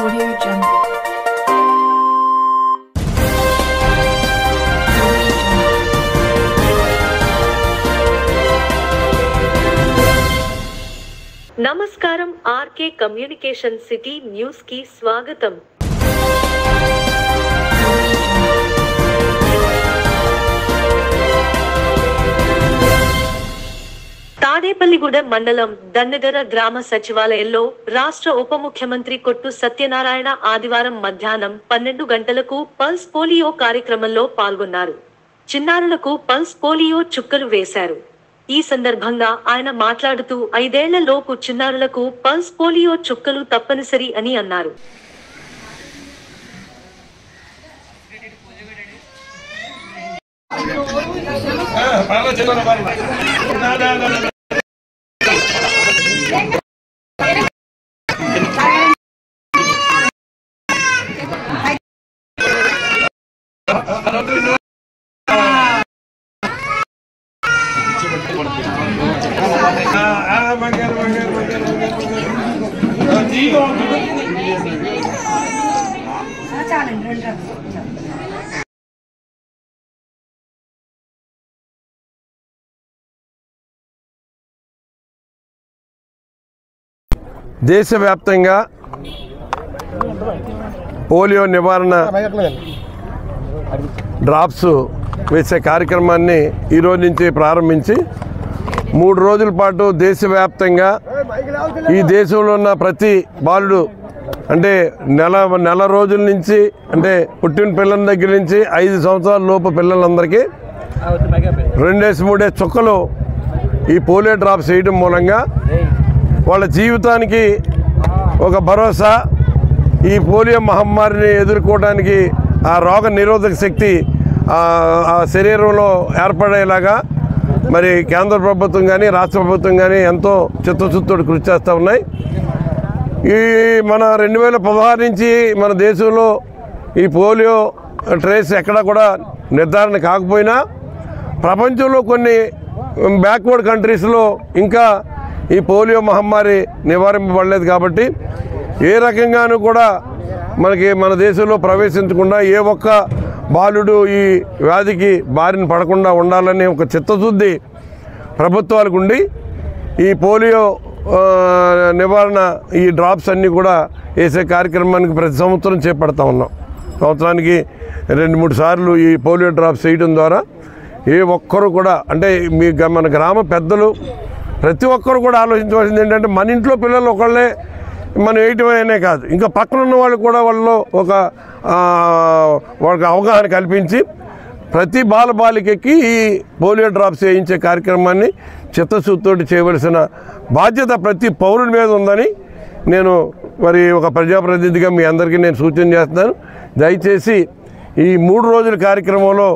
Audio Jungle. నమస్కారం RK communication city news కి స్వాగతం. తాడేపల్లిగూడెం మండలం దన్నెదర గ్రామ సచివాలయంలో రాష్ట్ర ఉప ముఖ్యమంత్రి కొట్టు సత్యనారాయణ ఆదివారం మధ్యాహ్నం 12 గంటలకు పల్స్ పోలియో కార్యక్రమంలో పాల్గొన్నారు. చిన్నారులకు పల్స్ పోలియో చుక్కలు వేశారు. ఈ సందర్భంగా ఆయన మాట్లాడుతూ 5 ఏళ్ల లోపు చిన్నారులకు పల్స్ పోలియో చుక్కలు తప్పనిసరి అని అన్నారు. దేశవ్యాప్తంగా పోలియో నివారణ డ్రాప్స్ వేసే కార్యక్రమాన్ని ఈరోజు నుంచి ప్రారంభించి 3 రోజుల పాటు దేశవ్యాప్తంగా ఈ దేశంలో ఉన్న ప్రతి బాలుడు అంటే నెల రోజుల నుంచి అంటే పుట్టిన పిల్లల దగ్గర నుంచి 5 సంవత్సరాల లోపు పిల్లలందరికీ 2-3 చుక్కలు ఈ పోలియో డ్రాప్స్ వేయడం మూలంగా వాళ్ళ జీవితానికి ఒక భరోసా, ఈ పోలియో మహమ్మారిని ఎదుర్కోవడానికి ఆ రోగ నిరోధక శక్తి ఆ శరీరంలో ఏర్పడేలాగా మరి కేంద్ర ప్రభుత్వం కానీ రాష్ట్ర ప్రభుత్వం కానీ ఎంతో చిత్తశుద్ధితో కృషి చేస్తూ ఉన్నాయి. ఈ మన 2016 నుంచి మన దేశంలో ఈ పోలియో ట్రేస్ ఎక్కడా కూడా నిర్ధారణ కాకపోయినా ప్రపంచంలో కొన్ని బ్యాక్వర్డ్ కంట్రీస్లో ఇంకా ఈ పోలియో మహమ్మారి నివారింపబడలేదు. కాబట్టి ఏ రకంగానూ కూడా మన దేశంలో ప్రవేశించకుండా ఏ ఒక్క బాలుడు ఈ వ్యాధికి బారిన పడకుండా ఉండాలని ఒక చిత్తశుద్ధి ప్రభుత్వాలకు ఉండి ఈ పోలియో నివారణ ఈ డ్రాప్స్ అన్నీ కూడా వేసే కార్యక్రమానికి ప్రతి సంవత్సరం చేపడతా ఉన్నాం. సంవత్సరానికి 2-3 సార్లు ఈ పోలియో డ్రాప్స్ వేయడం ద్వారా ఏ ఒక్కరు కూడా అంటే మన గ్రామ పెద్దలు ప్రతి ఒక్కరు కూడా ఆలోచించవలసింది ఏంటంటే మన ఇంట్లో పిల్లలు ఒకళ్ళే మనం వేయటమనే కాదు, ఇంకా పక్కన ఉన్న వాళ్ళు కూడా వాళ్ళలో వాళ్ళకి అవగాహన కల్పించి ప్రతి బాలికకి ఈ పోలియో డ్రాప్స్ వేయించే కార్యక్రమాన్ని చిత్తశుద్ధితోటి చేయవలసిన బాధ్యత ప్రతి పౌరుడి మీద ఉందని నేను మరి ఒక ప్రజాప్రతినిధిగా మీ అందరికీ నేను సూచన చేస్తున్నాను. దయచేసి ఈ 3 రోజుల కార్యక్రమంలో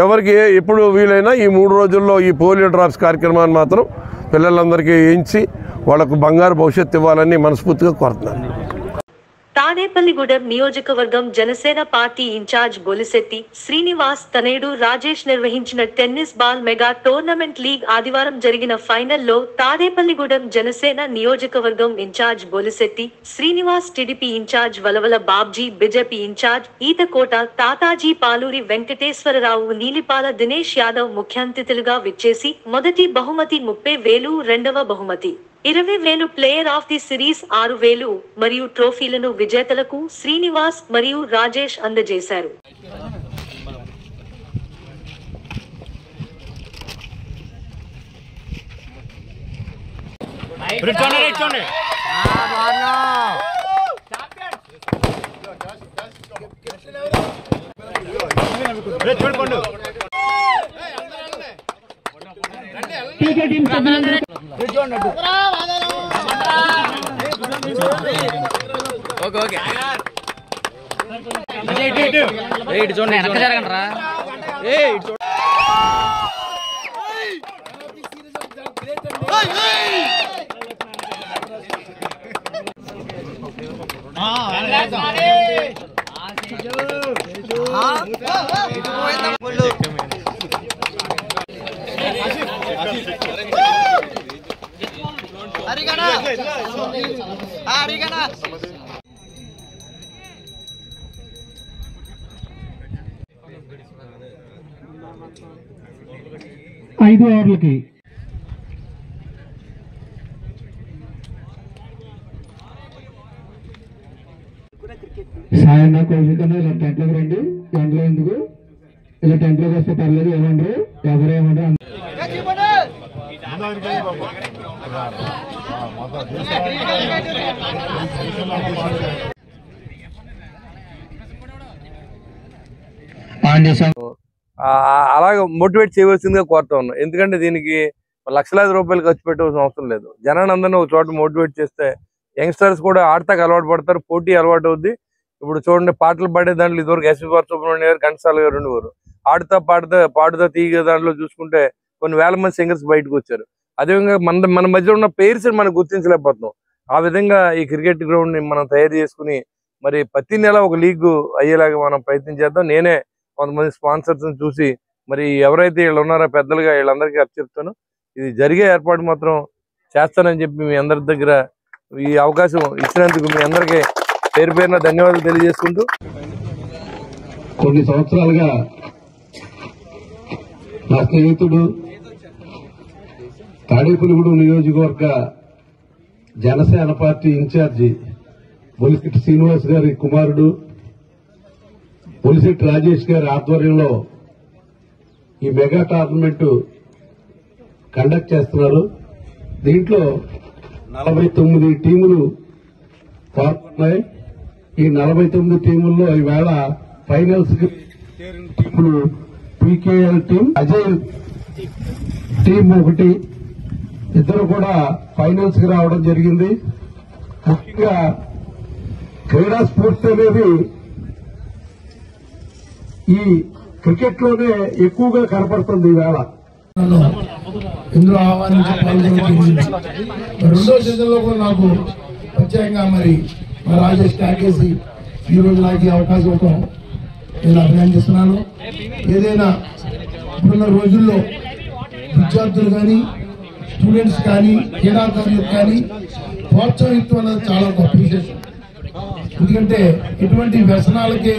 ఎవరికి ఎప్పుడు వీలైనా ఈ 3 రోజుల్లో ఈ పోలియో డ్రాప్స్ కార్యక్రమాన్ని మాత్రం పిల్లలందరికీ వేయించి వాళ్ళకు బంగారు భవిష్యత్తు ఇవ్వాలని మనస్ఫూర్తిగా కోరుతున్నాను. తాడేపల్లిగూడెం నియోజకవర్గం జనసేన పార్టీ ఇన్ఛార్జ్ బొలిశెట్టి శ్రీనివాస్ తనయుడు రాజేష్ నిర్వహించిన tennis ball mega tournament league ఆదివారం జరిగిన ఫైనల్లో తాడేపల్లిగూడెం జనసేన నియోజకవర్గం in charge Bolisetti Srinivas, TDP in charge Valavala Babji, BJP in charge Eethakota Tatajee, Paluri Venkateswararao, Nilipala Dinesh Yadav ముఖ్య అతిథులుగా విచ్చేసి మొదటి బహుమతి 30,000, రెండవ బహుమతి 20,000, ప్లేయర్ ఆఫ్ ది సిరీస్ 6,000 మరియు ట్రోఫీలను విజేతలకు శ్రీనివాస్ మరియు రాజేష్ అందజేశారు. చూడండి వెనక జరగండి రా. 5 ఓవర్లకి సాయన్న కోరికన్నా ఇలా టెంట్లోకి రండి. టెంట్లో ఎందుకు ఇలా టెంట్లోకి వస్తే పర్లేదు, ఏమంటారు ఎవరేమంటారు. అలాగే మోటివేట్ చేయవలసిందిగా కోరుతా ఉన్నాం. ఎందుకంటే దీనికి లక్షలాది రూపాయలు ఖర్చు పెట్టవలసిన అవసరం లేదు. జనాన్ని అందరినీ ఒక చోట మోటివేట్ చేస్తే యంగ్స్టర్స్ కూడా ఆడతాకు అలవాటు పడతారు, పోటీ అలవాటు అవుద్ది. ఇప్పుడు చూడండి, పాటలు పాడే దాంట్లో ఇదివరకు ఎస్పీ బాలసుబ్రహ్మణ్యం గారు, ఘంటసాల గారు ఉండేవారు. ఆడుతా పాడుతా తీగ దాంట్లో చూసుకుంటే కొన్ని వేల మంది సింగర్స్ బయటకు వచ్చారు. అదేవిధంగా మన మధ్య ఉన్న పేర్స్ మనం గుర్తించలేకపోతున్నాం. ఆ విధంగా ఈ క్రికెట్ గ్రౌండ్ ని మనం తయారు చేసుకుని మరి ప్రతి నెల ఒక లీగ్ అయ్యేలాగా మనం ప్రయత్నం చేద్దాం. నేనే కొంతమంది స్పాన్సర్స్ చూసి మరి ఎవరైతే వీళ్ళు ఉన్నారో పెద్దలుగా వీళ్ళందరికీ చెప్తాను. ఇది జరిగే ఏర్పాటు మాత్రం చేస్తానని చెప్పి మీ అందరి దగ్గర ఈ అవకాశం ఇచ్చినందుకు మీ అందరికీ పేరు పేరున ధన్యవాదాలు తెలియజేసుకుంటూ, కొన్ని సంవత్సరాలుగా నా స్నేహితుడు తాడేపల్లిగూడెం నియోజకవర్గ జనసేన పార్టీ ఇన్ఛార్జి బొలిశెట్టి శ్రీనివాస్ గారి కుమారుడు బొలిశెట్టి రాజేష్ గారి ఆధ్వర్యంలో ఈ మెగా టోర్నమెంట్ కండక్ట్ చేస్తున్నారు. దీంట్లో 49 టీములు పాల్గొన్నాయి. ఈ 49 టీముల్లో ఈవేళ ఫైనల్స్ కి టీములు పీకేఎల్ టీం, అజయ్ టీం ఒకటి, ఇద్దరు కూడా ఫైనల్స్ కి రావడం జరిగింది. ముఖ్యంగా క్రీడా స్ఫూర్తి అనేది ఈ క్రికెట్ లోనే ఎక్కువగా కనపడుతుంది ఈవేళ. ఇందులో ఆహ్వానించి పాల్గొని రెండో సీజన్ లో కూడా నాకు ప్రత్యేకంగా మరి రాజేష్ కాకేసి ఈ రోజు నాకు ఈ అవకాశం నేను అభినందిస్తున్నాను. ఏదైనా ఇప్పుడున్న రోజుల్లో విద్యార్థులు కానీ స్టూడెంట్స్ కానీ క్రీడాకారులకు కానీ ప్రోత్సహిత్వం అనేది చాలా గొప్ప విశేషం. ఎందుకంటే ఇటువంటి వ్యసనాలకి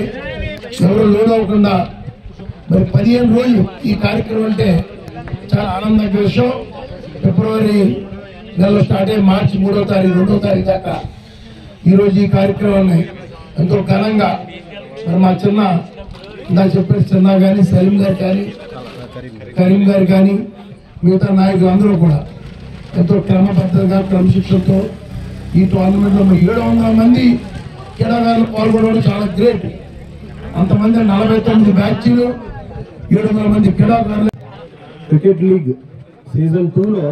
ఎవరు లోనవ్వకుండా మరి 15 రోజులు ఈ కార్యక్రమం అంటే చాలా ఆనందకర విషయం. ఫిబ్రవరి నెలలో స్టార్ట్ అయ్యి మార్చి 3వ తారీఖు 2వ తారీఖు దాకా ఈరోజు ఈ కార్యక్రమాన్ని ఎంతో ఘనంగా మరి మా ఇందాక చెప్పిన చిన్న కానీ సలీం గారు కానీ కరీం గారు కానీ మిగతా నాయకులు అందరూ కూడా ఎంతో క్రమబద్ధంగా క్రమశిక్షణతో ఈ టోర్నమెంట్ లో 700 మంది క్రీడాకారులు పాల్గొనడం చాలా గ్రేట్. అంతమంది 49 బ్యాచ్లు, 700 మంది క్రీడాకారులు. క్రికెట్ లీగ్ సీజన్ 2లో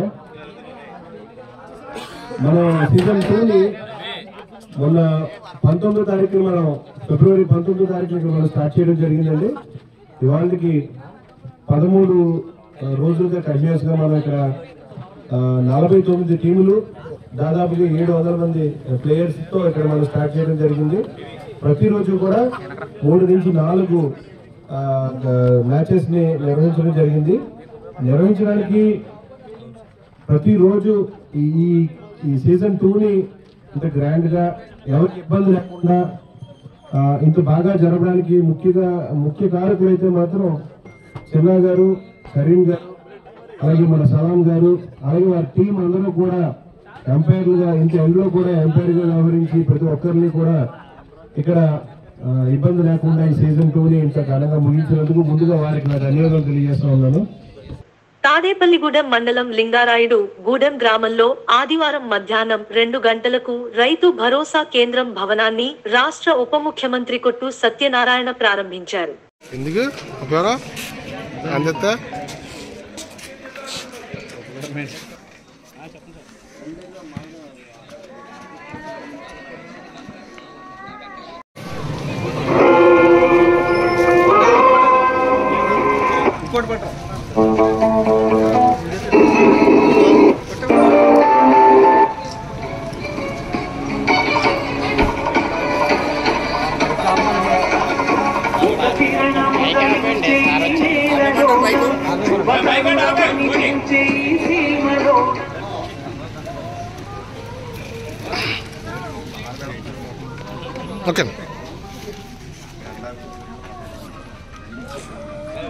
మనం సీజన్ 2ని మొన్న 19వ తారీఖున మనం ఫిబ్రవరి 19వ తారీఖున మనం స్టార్ట్ చేయడం జరిగిందండి. ఇవాళకి 13 రోజులుగా కంటిన్యూస్ గా మనం ఇక్కడ 49 టీములు, దాదాపుగా 700 మంది ప్లేయర్స్ తో ఇక్కడ మనం స్టార్ట్ చేయడం జరిగింది. ప్రతిరోజు కూడా 3 నుంచి 4 మ్యాచెస్ ని నిర్వహించడం జరిగింది. నిర్వహించడానికి ప్రతిరోజు ఈ సీజన్ 2ని ఇంత గ్రాండ్ గా ఎవరికి ఇబ్బంది లేకుండా ఇంత బాగా జరపడానికి ముఖ్య కారకులైతే మాత్రం చిన్నా గారు, కరీం గారు, అలాగే మన సలాం గారు, అలాగే వారి టీం అందరూ కూడా ఎంపైర్లుగా, ఇంత ఎండ్లో కూడా ఎంపైర్ గా వ్యవహరించి ప్రతి ఒక్కరిని కూడా ఇక్కడ ఇబ్బంది లేకుండా ఈ సీజన్ 2ని ఇంత ఘనంగా ముగించినందుకు ముందుగా వారికి నా ధన్యవాదాలు తెలియజేస్తా ఉన్నాను. తాడేపల్లిగూడెం మండలం లింగారాయుడు గూడెం గ్రామంలో ఆదివారం మధ్యాహ్నం 2 గంటలకు రైతు భరోసా కేంద్రం భవనాన్ని రాష్ట్ర ఉప ముఖ్యమంత్రి కొట్టు సత్యనారాయణ ప్రారంభించారు.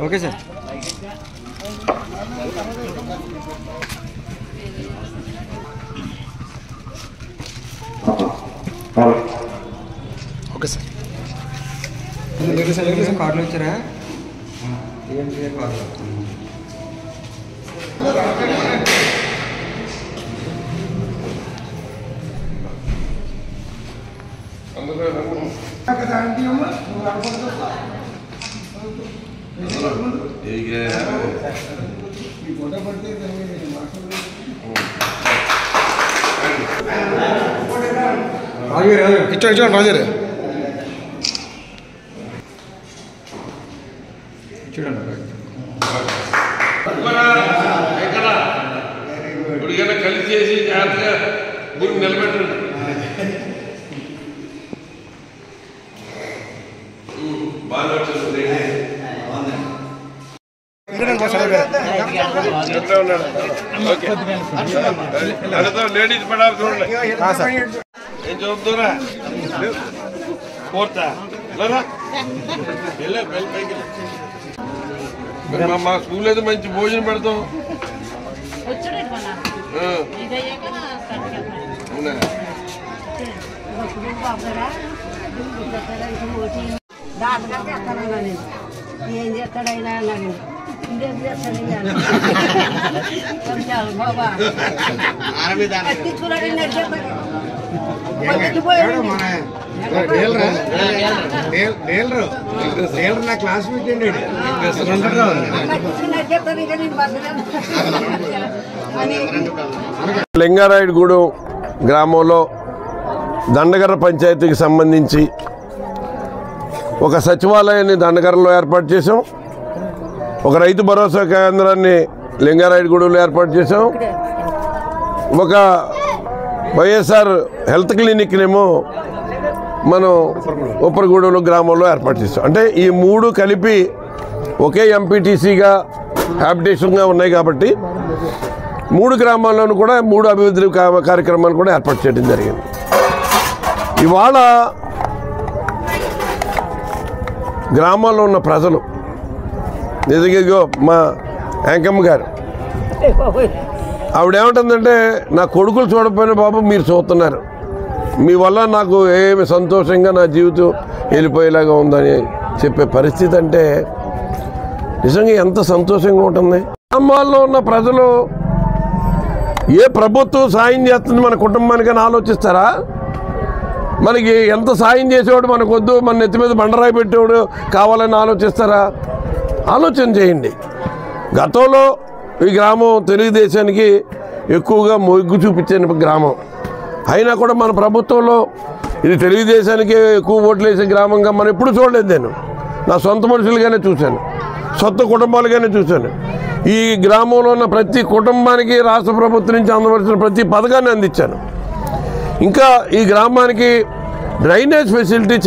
Okay sir. ఓకే సార్ కార్డులు వచ్చారా కార్డు ఇచ్చా రాజారే చూడండి కలిసి చేసి జాగ్రత్తగా గురి నిలబెట్టండి. బాగా వచ్చింది. లేడీస్ పడాలి చూడండి. ఏం చదువుతున్నా కోర్తా మా స్కూల్ అయితే మంచి భోజనం పెడతాం. ఏం చేస్తాడైనా బాబా నా క్లాస్మేట్ అండి లింగారాయుడుగూడెం గ్రామంలో దండగర్ర పంచాయతీకి సంబంధించి ఒక సచివాలయాన్ని దండగర్రలో ఏర్పాటు చేసాం. ఒక రైతు భరోసా కేంద్రాన్ని లింగారాయుడుగూడెంలో ఏర్పాటు చేసాం. ఒక వైఎస్ఆర్ హెల్త్ క్లినిక్నేమో మనం ఉప్పరగూడెంలో గ్రామంలో ఏర్పాటు చేస్తాం. అంటే ఈ మూడు కలిపి ఒకే ఎంపీటీసీగా హ్యాబిటేషన్గా ఉన్నాయి కాబట్టి మూడు గ్రామాల్లోనూ కూడా మూడు అభివృద్ధి కార్యక్రమాలు కూడా ఏర్పాటు చేయడం జరిగింది. ఇవాళ గ్రామాల్లో ఉన్న ప్రజలు ఎదిగో మా యాంకమ్మ గారు ఆవిడేమంటుందంటే నా కొడుకులు చూడకపోయినా బాబు మీరు చూస్తున్నారు, మీ వల్ల నాకు ఏమి సంతోషంగా నా జీవితం వెళ్ళిపోయేలాగా ఉందని చెప్పే పరిస్థితి అంటే నిజంగా ఎంత సంతోషంగా ఉంటుంది. గ్రామాల్లో ఉన్న ప్రజలు ఏ ప్రభుత్వం సాయం చేస్తుంది మన కుటుంబానికని ఆలోచిస్తారా? మనకి ఎంత సాయం చేసేవాడు మనకు వద్దు, మన నెత్తి మీద బండరాయి పెట్టేవాడు కావాలని ఆలోచిస్తారా? ఆలోచన చేయండి. గతంలో ఈ గ్రామం తెలుగుదేశానికి ఎక్కువగా మొగ్గు చూపించిన గ్రామం అయినా కూడా మన ప్రభుత్వంలో ఇది తెలుగుదేశానికి ఎక్కువ ఓట్లు వేసే గ్రామంగా మనం ఎప్పుడు చూడలేదు. నేను నా సొంత మనుషులుగానే చూశాను, సొంత కుటుంబాలుగానే చూశాను. ఈ గ్రామంలో ఉన్న ప్రతి కుటుంబానికి రాష్ట్ర ప్రభుత్వం నుంచి అందవలసిన ప్రతి పథకాన్ని అందించాను. ఇంకా ఈ గ్రామానికి డ్రైనేజ్ ఫెసిలిటీ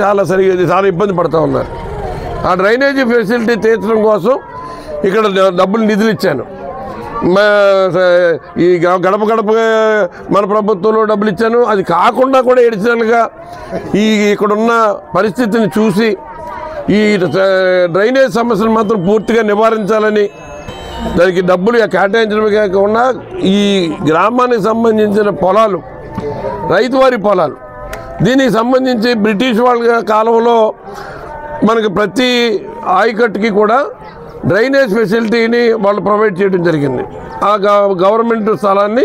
చాలా ఇబ్బంది పడుతూ ఉన్నారు. ఆ డ్రైనేజీ ఫెసిలిటీ తీర్చడం కోసం ఇక్కడ డబ్బులు నిధులు ఇచ్చాను. ఈ గడప గడప మన ప్రభుత్వంలో డబ్బులు ఇచ్చాను. అది కాకుండా కూడా ఎడిషనల్గా ఇక్కడున్న పరిస్థితిని చూసి ఈ డ్రైనేజ్ సమస్యను మాత్రం పూర్తిగా నివారించాలని దానికి డబ్బులు కేటాయించడమే కాకుండా ఈ గ్రామానికి సంబంధించిన పొలాలు రైతువారి పొలాలు దీనికి సంబంధించి బ్రిటిష్ వాళ్ళ కాలంలో మనకి ప్రతి ఆయకట్టుకి కూడా డ్రైనేజ్ ఫెసిలిటీని వాళ్ళు ప్రొవైడ్ చేయడం జరిగింది. ఆ గవర్నమెంట్ స్థలాన్ని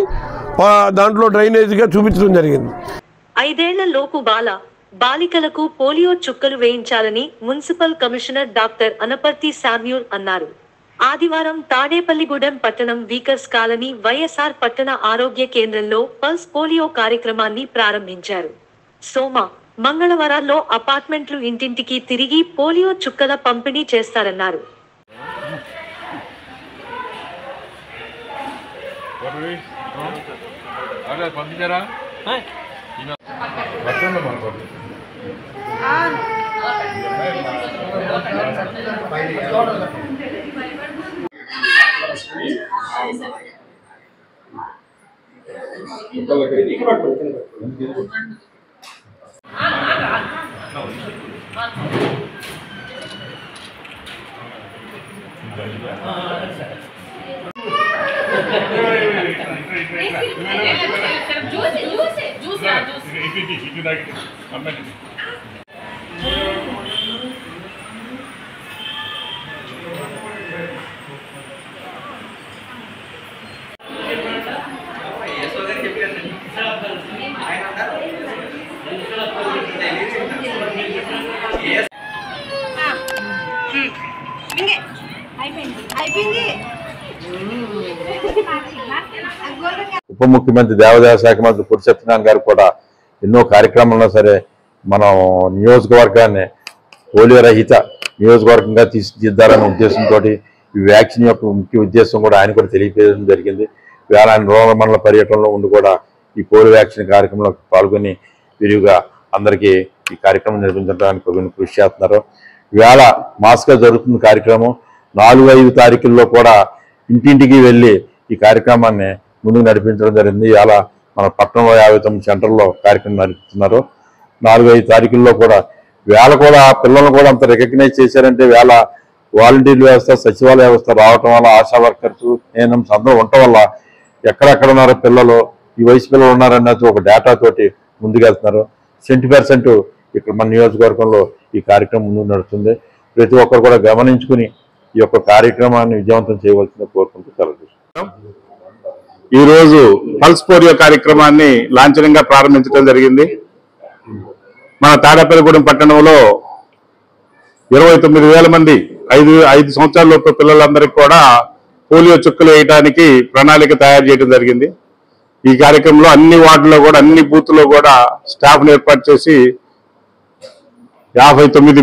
దాంట్లో డ్రైనేజ్గా చూపించడం జరిగింది. 5 ఏళ్ల లోపు బాలికలకు పోలియో చుక్కలు వేయించాలని municipal commissioner doctor Anaparthi Samuel అన్నారు. ఆదివారం తాడేపల్లిగూడెం పట్టణం వీకర్స్ కాలనీ వైఎస్ఆర్ పట్టణ ఆరోగ్య కేంద్రంలో పల్స్ పోలియో కార్యక్రమాన్ని ప్రారంభించారు. మంగళవారాల్లో అపార్ట్మెంట్లు ఇంటింటికి తిరిగి పోలియో చుక్కల పంపిణీ చేస్తారన్నారు. ఉప ముఖ్యమంత్రి దేవాదాయ శాఖ మంత్రి పురి సత్యనారాయణ గారు కూడా ఎన్నో కార్యక్రమాల్లో సరే మనం నియోజకవర్గాన్ని పోలియో రహిత నియోజకవర్గంగా తీర్చిదిద్దాలనే ఉద్దేశంతో ఈ వ్యాక్సిన్ యొక్క ముఖ్య ఉద్దేశం కూడా ఆయన కూడా తెలియజేయడం జరిగింది. వేళ ఆయన రూరల్ మండల పర్యటనలో ఉండి కూడా ఈ పోలియో వ్యాక్సిన్ కార్యక్రమంలో పాల్గొని విరివిగా అందరికీ ఈ కార్యక్రమం నిర్వహించడానికి కృషి చేస్తున్నారు. వేళ మాస్గా జరుగుతున్న కార్యక్రమం 4-5 తారీఖుల్లో కూడా ఇంటింటికి వెళ్ళి ఈ కార్యక్రమాన్ని ముందుకు నడిపించడం జరిగింది. ఇలా మన పట్టణంలో 59 సెంటర్లో కార్యక్రమం నడుపుతున్నారు. 4-5 తారీఖుల్లో కూడా వేళ కూడా పిల్లలను కూడా అంత రికగ్నైజ్ చేశారంటే వేళ వాలంటీర్ వ్యవస్థ సచివాలయ వ్యవస్థ రావటం వల్ల ఆశా వర్కర్స్ ఏఎన్ఎంస్ అందరూ ఉండటం వల్ల ఎక్కడెక్కడ ఉన్నారో పిల్లలు ఈ వయసు పిల్లలు ఉన్నారన్నది ఒక డేటా తోటి ముందుకెళ్తున్నారు. 70% ఇక్కడ మన నియోజకవర్గంలో ఈ కార్యక్రమం ముందుకు నడుస్తుంది. ప్రతి ఒక్కరు కూడా గమనించుకుని ఈ యొక్క కార్యక్రమాన్ని విజయవంతం చేయవలసింది కోరుకుంటూ సెలవు. ఈరోజు పల్స్ పోలియో కార్యక్రమాన్ని లాంఛనంగా ప్రారంభించడం జరిగింది. మన తాడేపల్లిగూడెం పట్టణంలో 29,000 మంది 5 సంవత్సరాల లోపు పిల్లలందరికీ కూడా పోలియో చుక్కలు వేయడానికి ప్రణాళిక తయారు చేయడం జరిగింది. ఈ కార్యక్రమంలో అన్ని వార్డుల్లో కూడా అన్ని బూత్లో కూడా స్టాఫ్ను ఏర్పాటు చేసి 59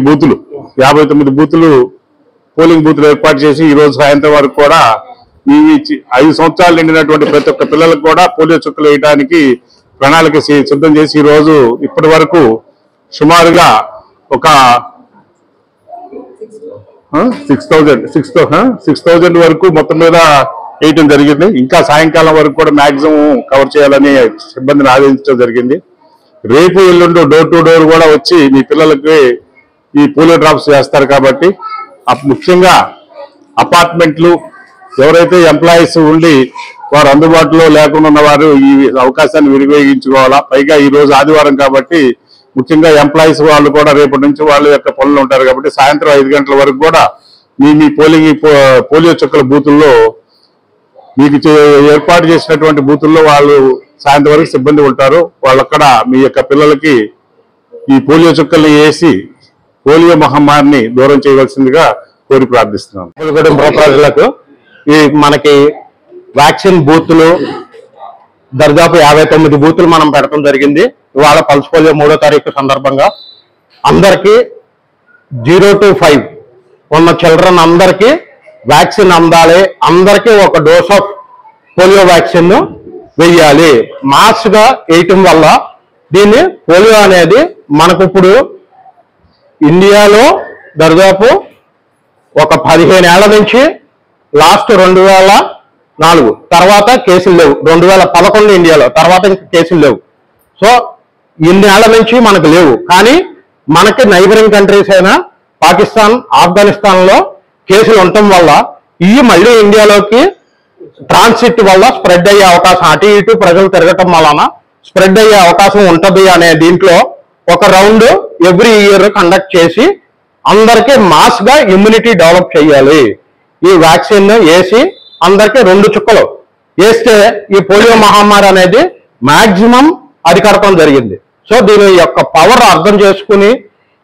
బూతులు పోలింగ్ బూతులు ఏర్పాటు చేసి ఈరోజు సాయంత్రం వరకు కూడా ఈ 5 సంవత్సరాలు నిండినటువంటి ప్రతి ఒక్క పిల్లలకు కూడా పోలియో చుక్కలు వేయడానికి ప్రణాళిక సిద్ధం చేసి ఈరోజు ఇప్పటి వరకు సుమారుగా ఒక 6,000 వరకు మొత్తం మీద వేయటం జరిగింది. ఇంకా సాయంకాలం వరకు కూడా మాక్సిమం కవర్ చేయాలని సిబ్బందిని ఆదేశించడం జరిగింది. రేపు ఎల్లుండి డోర్ టు డోర్ కూడా వచ్చి మీ పిల్లలకి ఈ పోలియో డ్రాప్స్ చేస్తారు. కాబట్టి ముఖ్యంగా అపార్ట్మెంట్లు ఎవరైతే ఎంప్లాయీస్ ఉండి వారు అందుబాటులో లేకుండా ఉన్నవారు ఈ అవకాశాన్ని వినియోగించుకోవాలా. పైగా ఈ రోజు ఆదివారం కాబట్టి ముఖ్యంగా ఎంప్లాయీస్ వాళ్ళు కూడా రేపటి నుంచి వాళ్ళ యొక్క పనులు ఉంటారు కాబట్టి సాయంత్రం 5 గంటల వరకు కూడా మీ పోలియో చుక్కల బూతుల్లో మీకు ఏర్పాటు చేసినటువంటి బూతుల్లో వాళ్ళు సాయంత్రం వరకు సిబ్బంది ఉంటారు. వాళ్ళక్కడ మీ యొక్క పిల్లలకి ఈ పోలియో చుక్కల్ని వేసి పోలియో మహమ్మారిని దూరం చేయవలసిందిగా కోరి ప్రార్థిస్తున్నాను. ప్రజలకు ఈ మనకి వ్యాక్సిన్ బూతులు దాదాపు 59 బూతులు మనం పెడతాం జరిగింది. ఇవాళ పల్స్ పోలియో 3వ తారీఖు సందర్భంగా అందరికీ 0 to 5 ఉన్న చిల్డ్రన్ అందరికీ వ్యాక్సిన్ అందాలి. అందరికీ ఒక డోస్ ఆఫ్ పోలియో వ్యాక్సిన్ వేయాలి. మాస్గా వేయటం వల్ల దీన్ని పోలియో అనేది మనకు ఇప్పుడు ఇండియాలో దాదాపు ఒక 15 ఏళ్ల నుంచి లాస్ట్ 2004 తర్వాత కేసులు లేవు. 2011 ఇండియాలో తర్వాత ఇంకా కేసులు లేవు. సో ఇన్నేళ్ల నుంచి మనకు లేవు. కానీ మనకి నైబరింగ్ కంట్రీస్ అయిన పాకిస్తాన్, ఆఫ్ఘనిస్తాన్లో కేసులు ఉండటం వల్ల ఇవి మళ్ళీ ఇండియాలోకి ట్రాన్సిట్ వల్ల స్ప్రెడ్ అయ్యే అవకాశం, అటు ఇటు ప్రజలు తిరగటం వలన స్ప్రెడ్ అయ్యే అవకాశం ఉంటుంది అనే దీంట్లో ఒక రౌండ్ ఎవ్రీ ఇయర్ కండక్ట్ చేసి అందరికీ మాస్గా ఇమ్యూనిటీ డెవలప్ చేయాలి. ఈ వ్యాక్సిన్ వేసి అందరికీ 2 చుక్కలు వేస్తే ఈ పోలియో మహమ్మారి అనేది మాక్సిమం అరికడటం జరిగింది. సో దీని యొక్క పవర్ అర్థం చేసుకుని,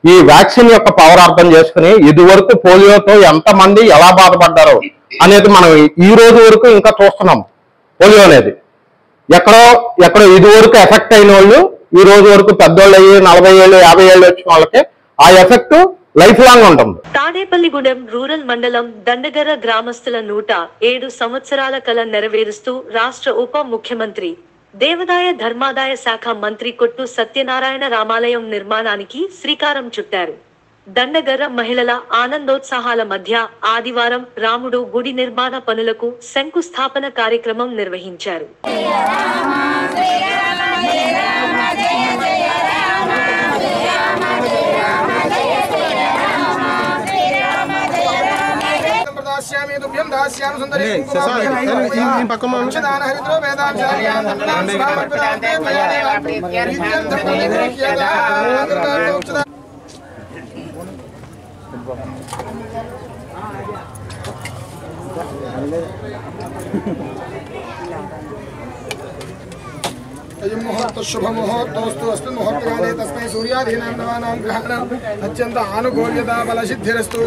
ఈ వ్యాక్సిన్ యొక్క పవర్ అర్థం చేసుకుని ఇదివరకు పోలియోతో ఎంతమంది ఎలా బాధపడ్డారో అనేది మనం ఈ రోజు వరకు ఇంకా చూస్తున్నాం. పోలియో అనేది ఎక్కడో ఇదివరకు ఎఫెక్ట్ అయిన వాళ్ళు ఈ రోజు వరకు పెద్దోళ్ళు అయ్యి 40 ఏళ్ళు 50 ఏళ్ళు వచ్చిన వాళ్ళకి ఆ ఎఫెక్ట్ లైఫ్ లాంగ్ ఉంటుంది. తాడేపల్లిగూడెం రూరల్ మండలం దండగర గ్రామస్తుల 107 సంవత్సరాల కల నెరవేరుస్తూ రాష్ట్ర ఉప ముఖ్యమంత్రి దేవాదాయ ధర్మాదాయ శాఖ మంత్రి కొట్టు సత్యనారాయణ రామాలయం నిర్మాణానికి శ్రీకారం చుట్టారు. దండగర మహిళల ఆనందోత్సాహాల మధ్య ఆదివారం రాముడు గుడి నిర్మాణ పనులకు శంకుస్థాపన కార్యక్రమం నిర్వహించారు. ప్రదాస్యామి తుభ్యం मुहूर्त शुभ मुहूर्तोस्तु अस्मिन् मुहूर्तकाले तस्मै सूर्यादीनां नवानां ग्रहाणाम् अत्यन्त आनुकूल्यता बलसिद्धिरस्तु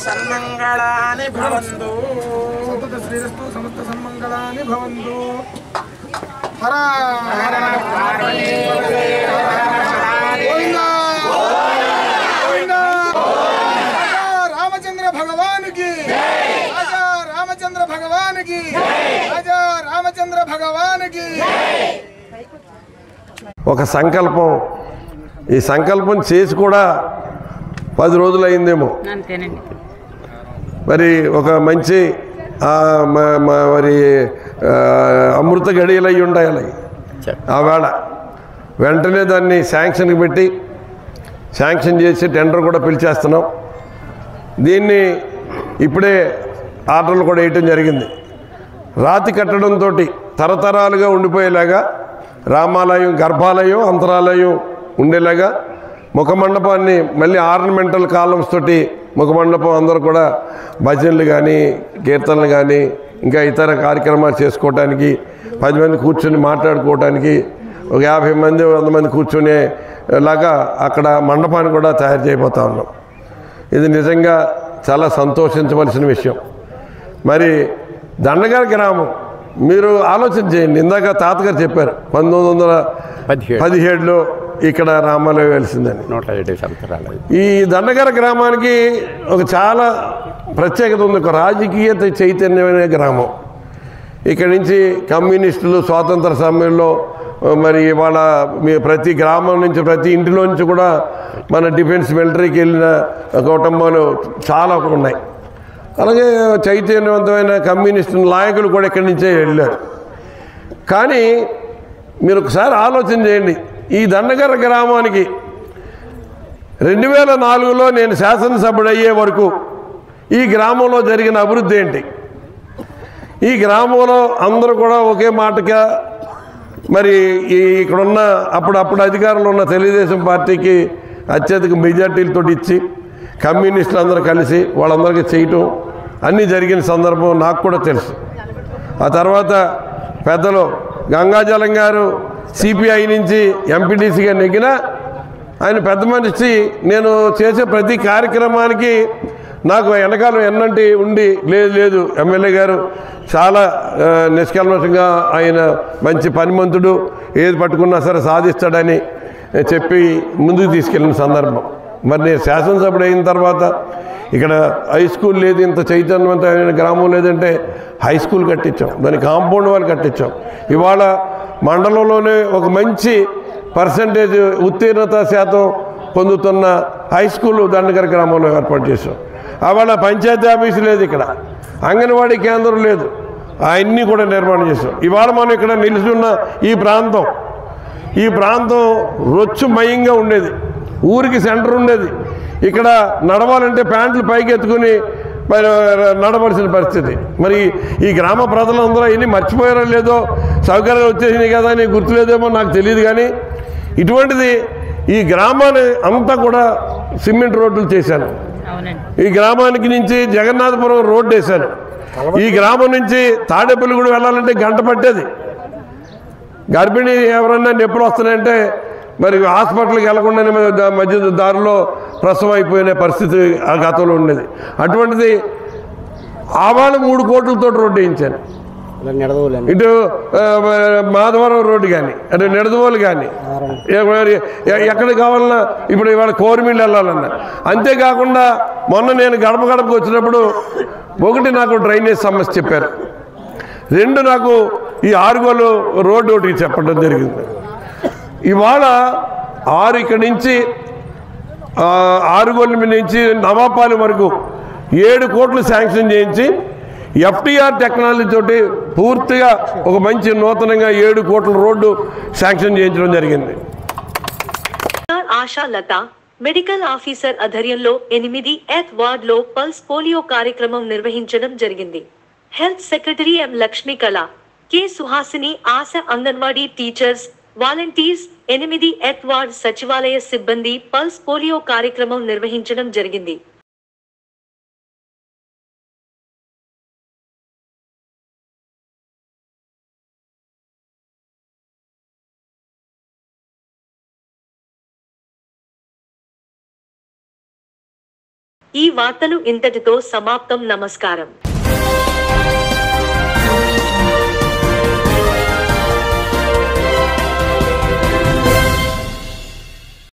सन्मङ्गलानि भवन्तु श्रीरस्तु समस्त सन्मङ्गलानि भवन्तु हर हर रामचंद्र भगवान की राजा रामचंद्र भगवान की राजा रामचंद्र भगवान की ఒక సంకల్పం ఈ సంకల్పం చేసి కూడా 10 రోజులు అయిందేమో అంతేనండి మరి ఒక మంచి మరి అమృత గడియలు అయి ఉండాలి ఆవేళ వెంటనే దాన్ని శాంక్షన్కి పెట్టి శాంక్షన్ చేసి టెండర్ కూడా పిలిచేస్తున్నాం దీన్ని ఇప్పుడే ఆర్డర్లు కూడా వేయటం జరిగింది రాతి కట్టడంతో తరతరాలుగా ఉండిపోయేలాగా రామాలయం గర్భాలయం అంతరాలయం ఉండేలాగా ముఖమండపాన్ని మళ్ళీ ఆర్నమెంటల్ కాలమ్స్ తోటి ముఖమండపం అందరూ కూడా భజనలు కానీ కీర్తనలు కానీ ఇంకా ఇతర కార్యక్రమాలు చేసుకోవటానికి 10 మంది కూర్చొని మాట్లాడుకోవటానికి ఒక 50 మంది 100 మంది కూర్చునేలాగా అక్కడ మండపాన్ని కూడా తయారు చేయబోతా ఉన్నాం ఇది నిజంగా చాలా సంతోషించవలసిన విషయం మరి దండగారి గ్రామం మీరు ఆలోచన చేయండి ఇందాక తాతగారు చెప్పారు 1917లో ఇక్కడ రామాలయం వెలిసిందని 150 సంవత్సరాలు ఈ దండగారి గ్రామానికి ఒక చాలా ప్రత్యేకత ఉంది ఒక రాజకీయ చైతన్యమైన గ్రామం ఇక్కడి నుంచి కమ్యూనిస్టులు స్వాతంత్ర సమయంలో మరి ఇవాళ ప్రతి గ్రామం నుంచి ప్రతి ఇంటిలో నుంచి కూడా మన డిఫెన్స్ మిలిటరీకి వెళ్ళిన కుటుంబాలు చాలా ఉన్నాయి అలాగే చైతన్యవంతమైన కమ్యూనిస్టు నాయకులు కూడా ఇక్కడి నుంచే వెళ్ళారు కానీ మీరు ఒకసారి ఆలోచన చేయండి ఈ దండగర గ్రామానికి 2004లో నేను శాసనసభ్యుడు అయ్యే వరకు ఈ గ్రామంలో జరిగిన అభివృద్ధి ఏంటి ఈ గ్రామంలో అందరూ కూడా ఒకే మాటగా మరి ఇక్కడున్న అప్పుడు అధికారంలో ఉన్న తెలుగుదేశం పార్టీకి అత్యధిక మెజార్టీలతో ఇచ్చి కమ్యూనిస్టులు అందరూ కలిసి వాళ్ళందరికీ చేయటం అన్నీ జరిగిన సందర్భం నాకు కూడా తెలుసు ఆ తర్వాత పెద్దలు గంగాజలం గారు సిపిఐ నుంచి ఎంపీటీసీగా నెగ్గిన ఆయన పెద్ద మనిషి నేను చేసే ప్రతి కార్యక్రమానికి నాకు వెనకాల ఎన్నంటి ఉండి లేదు ఎమ్మెల్యే గారు చాలా నిష్కల్మషంగా ఆయన మంచి పనిమంతుడు ఏది పట్టుకున్నా సరే సాధిస్తాడని చెప్పి ముందుకు తీసుకెళ్ళిన సందర్భం మరి నేను శాసనసభ్యుడు అయిన తర్వాత ఇక్కడ హై స్కూల్ లేదు ఇంత చైతన్యవంతమైన గ్రామం లేదంటే హై స్కూల్ కట్టించాం దాని కాంపౌండ్ వాళ్ళు కట్టించాం ఇవాళ మండలంలోనే ఒక మంచి పర్సంటేజ్ ఉత్తీర్ణత శాతం పొందుతున్న హై స్కూల్ దండగర గ్రామంలో ఏర్పాటు చేశాం అవాళ పంచాయతీ ఆఫీసు లేదు ఇక్కడ అంగన్వాడీ కేంద్రం లేదు అవన్నీ కూడా నిర్మాణం చేశాం ఇవాళ మనం ఇక్కడ నిలుచున్న ఈ ప్రాంతం రొచ్చుమయంగా ఉండేది ఊరికి సెంటర్ ఉండేది ఇక్కడ నడవాలంటే ప్యాంట్లు పైకి ఎత్తుకుని నడవలసిన పరిస్థితి మరి ఈ గ్రామ ప్రజలందరూ ఇన్ని మర్చిపోయారో లేదో సౌకర్యాలు వచ్చేసినాయి కదా అని గుర్తులేదేమో నాకు తెలియదు కానీ ఇటువంటిది ఈ గ్రామాన్ని అంతా కూడా సిమెంట్ రోడ్లు చేశాను ఈ గ్రామానికి నుంచి జగన్నాథపురం రోడ్డు వేశాను ఈ గ్రామం నుంచి తాడేపల్లిగూడ వెళ్ళాలంటే గంట పట్టేది గర్భిణీ ఎవరన్నా నొప్పులు వస్తున్నాయంటే మరి హాస్పిటల్కి వెళ్ళకుండానే మధ్య దారిలో ప్రసవం అయిపోయిన పరిస్థితి ఆ గతంలో ఉండేది అటువంటిది ఆవాళ 3 కోట్లతో రోడ్డు వేయించాను ఇటు మాధవరం రోడ్డు కానీ అటు నిడదవోలు కానీ ఎక్కడ కావాలన్నా ఇప్పుడు ఇవాళ కోరిమిళ్ళు వెళ్ళాలన్నా అంతేకాకుండా మొన్న నేను గడపకు వచ్చినప్పుడు 1 నాకు డ్రైనేజ్ సమస్య చెప్పారు 2 నాకు ఈ ఆరుగోలు రోడ్డు ఒకటి చెప్పడం జరిగింది ఇవాళ 6 ఇక్కడి నుంచి ఆరుగోలు నుంచి నవాపాలెం వరకు 7 కోట్లు శాంక్షన్ చేయించి ఎఫ్టీఆర్ టెక్నాలజీ తోటి పూర్తిగా ఒక మంచి నూతనంగా 7 కోట్ల రోడ్డు శాంక్షన్ చేయించడం జరిగింది ఆశా లత, మెడికల్ ఆఫీసర్ ఆధ్వర్యంలో 8th వార్డులో పల్స్ పోలియో కార్యక్రమం నిర్వహించడం జరిగింది. Health secretary M Lakshmikala, K Suhasini, ASHA anganwadi teachers, volunteers, 8th ward సచివాలయ సిబ్బంది పల్స్ పోలియో కార్యక్రమం నిర్వహించడం జరిగింది. ఈ వార్తలు ఇంతటితో సమాప్తం. నమస్కారం.